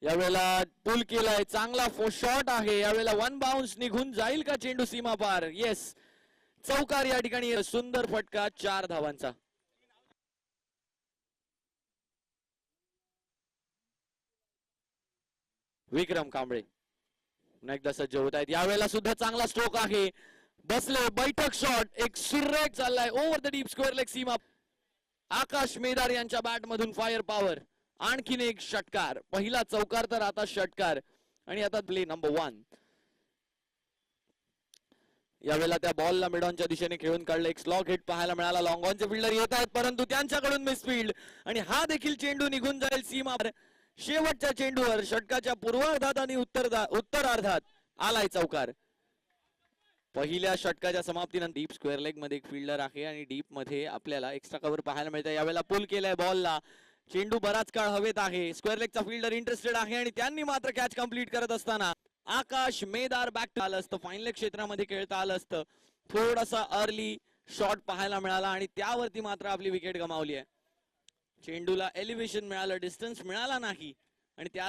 यावेळेला पुल केलाय, चांगला शॉट आहे, यावेळेला वन बाउन्स निघून जाईल का चेंडू सीमा पार? येस, चौकार या ठिकाणी, सुंदर फटका 4 धावांचा. विक्रम कांबळे एकदा सज्ज होत आहेत, यावेळेला सुद्धा चांगला स्ट्रोक आहे, बसले बैठक शॉट, एक सुरेख चाललाय over the deep square leg सीमा. आकाश मेदार यांच्या बॅट मधून फायर पॉवर, आणखीन एक षटकार, पहिला चौकार तर आता षटकार. आणि आता प्ले नंबर 1. यावेळेला त्या बॉलला मिडॉनच्या दिशेने खेळून काढलं, एक स्लॉग हिट पाहायला मिळाला. लॉंग ऑनचे फिल्डर येत आहेत परंतु त्यांच्याकडून मिसफील्ड, आणि हा देखील चेंडू निघून जाईल सीमा. शेवटच्या चेंडूवर षटकाच्या पूर्वार्धात आणि उत्तरार्धात आलाय चौकार. पहिल्या षटकाच्या समाप्तीनंतर डीप स्क्वेअर लेग मध्ये एक फिल्डर आहे आणि डीप मध्ये आपल्याला एक्स्ट्रा कव्हर पाहायला मिळतं. यावेळेला पुल केलाय बॉलला, चेंडू बराच काळ हवेत आहे, स्क्वेअर लेगचा फिल्डर इंटरेस्टेड आहे आणि त्यांनी मात्र कॅच कंप्लीट करत असताना आकाश मेदार बॅक आलं असतं, फाईन लेग क्षेत्रामध्ये खेळता आलं असतं. थोडासा अर्ली शॉट पाहायला मिळाला आणि त्यावरती मात्र आपली विकेट गमावली आहे. चेंडूला एलिव्हेशन मिळालं, डिस्टन्स मिळाला नाही आणि त्या